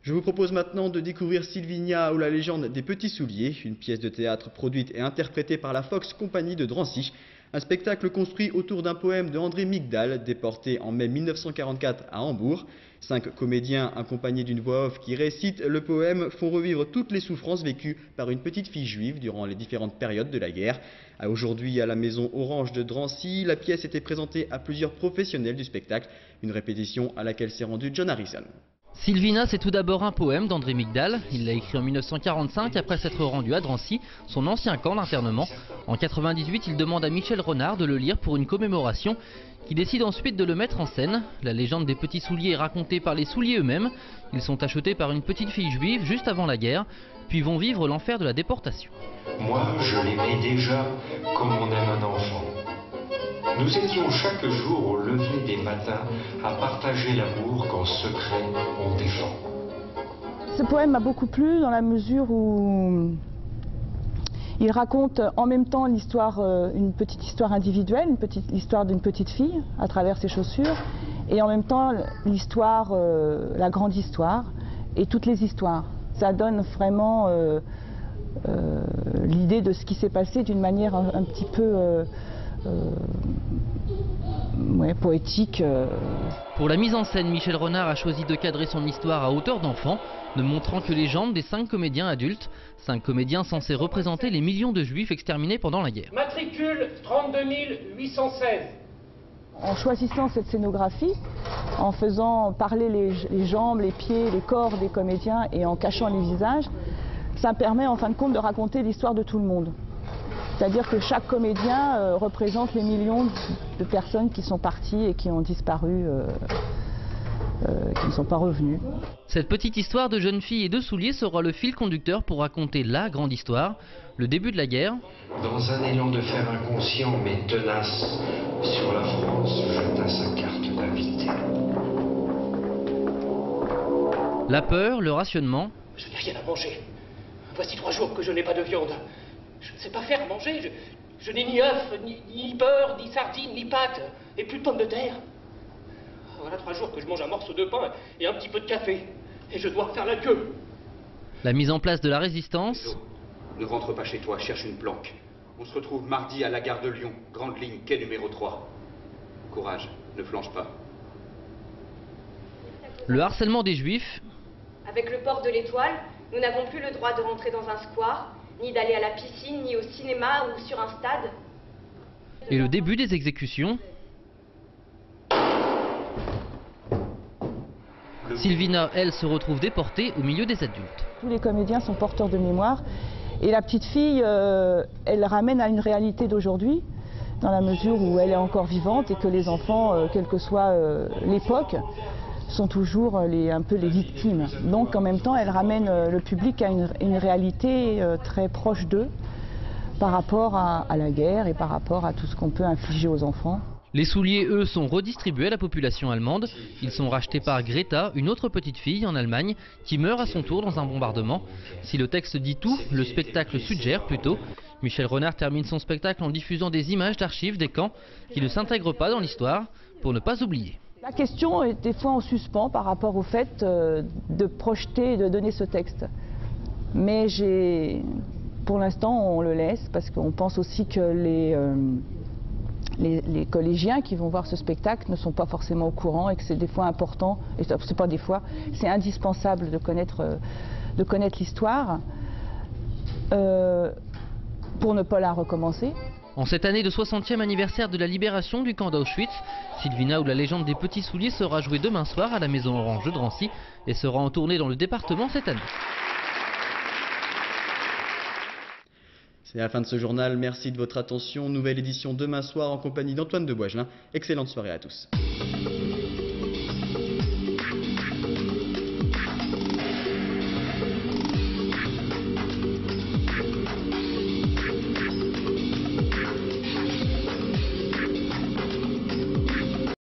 Je vous propose maintenant de découvrir Sylvinia ou la légende des petits souliers, une pièce de théâtre produite et interprétée par la Fox Company de Drancy. Un spectacle construit autour d'un poème de André Migdal, déporté en mai 1944 à Hambourg. 5 comédiens accompagnés d'une voix off qui récite le poème font revivre toutes les souffrances vécues par une petite fille juive durant les différentes périodes de la guerre. Aujourd'hui, à la Maison Orange de Drancy, la pièce était présentée à plusieurs professionnels du spectacle, une répétition à laquelle s'est rendu John Harrison. Sylvina, c'est tout d'abord un poème d'André Migdal. Il l'a écrit en 1945 après s'être rendu à Drancy, son ancien camp d'internement. En 1998, il demande à Michel Renard de le lire pour une commémoration, qui décide ensuite de le mettre en scène. La légende des petits souliers est racontée par les souliers eux-mêmes. Ils sont achetés par une petite fille juive juste avant la guerre, puis vont vivre l'enfer de la déportation. Moi, je l'aimais déjà comme on aime un enfant. Nous étions chaque jour au lever des matins à partager l'amour qu'en secret on défend. Ce poème m'a beaucoup plu dans la mesure où il raconte en même temps l'histoire, une petite histoire individuelle, l'histoire d'une petite fille à travers ses chaussures, et en même temps l'histoire, la grande histoire et toutes les histoires. Ça donne vraiment l'idée de ce qui s'est passé d'une manière un petit peu poétique. Pour la mise en scène, Michel Renard a choisi de cadrer son histoire à hauteur d'enfant, ne montrant que les jambes des 5 comédiens adultes. 5 comédiens censés représenter les millions de juifs exterminés pendant la guerre. Matricule 32 816. En choisissant cette scénographie, en faisant parler les jambes, les pieds, les corps des comédiens et en cachant les visages, ça permet en fin de compte de raconter l'histoire de tout le monde. C'est-à-dire que chaque comédien représente les millions de personnes qui sont parties et qui ont disparu, qui ne sont pas revenues. Cette petite histoire de jeune fille et de souliers sera le fil conducteur pour raconter la grande histoire, le début de la guerre. Dans un élan de fer inconscient mais tenace, sur la France jeta sa carte d'invité. La peur, le rationnement. Je n'ai rien à manger. Voici 3 jours que je n'ai pas de viande. Je ne sais pas faire à manger. Je n'ai ni œufs, ni beurre, ni sardines, ni pâtes, et plus de pommes de terre. Voilà 3 jours que je mange un morceau de pain et un petit peu de café. Et je dois faire la queue. La mise en place de la résistance. Ne rentre pas chez toi, cherche une planque. On se retrouve mardi à la gare de Lyon, grande ligne, quai numéro 3. Courage, ne flanche pas. Le harcèlement des juifs. Avec le port de l'Étoile, nous n'avons plus le droit de rentrer dans un square, ni d'aller à la piscine, ni au cinéma ou sur un stade. Et le début des exécutions. Sylvina, elle, se retrouve déportée au milieu des adultes. Tous les comédiens sont porteurs de mémoire et la petite fille, elle ramène à une réalité d'aujourd'hui, dans la mesure où elle est encore vivante et que les enfants, quelle que soit l'époque, sont toujours un peu les victimes. Donc en même temps, elle ramène le public à une réalité très proche d'eux par rapport à la guerre et par rapport à tout ce qu'on peut infliger aux enfants. Les souliers, eux, sont redistribués à la population allemande. Ils sont rachetés par Greta, une autre petite fille en Allemagne, qui meurt à son tour dans un bombardement. Si le texte dit tout, le spectacle suggère plutôt. Michel Renard termine son spectacle en diffusant des images d'archives des camps qui ne s'intègrent pas dans l'histoire, pour ne pas oublier. La question est des fois en suspens par rapport au fait de projeter et de donner ce texte. Mais pour l'instant, on le laisse parce qu'on pense aussi que les collégiens qui vont voir ce spectacle ne sont pas forcément au courant et que c'est des fois important, et c'est pas des fois, c'est indispensable de connaître l'histoire pour ne pas la recommencer. En cette année de 60e anniversaire de la libération du camp d'Auschwitz, Sylvina ou la légende des petits souliers sera jouée demain soir à la Maison Orange de Drancy et sera en tournée dans le département cette année. C'est la fin de ce journal, merci de votre attention. Nouvelle édition demain soir en compagnie d'Antoine de Boigelin. Excellente soirée à tous.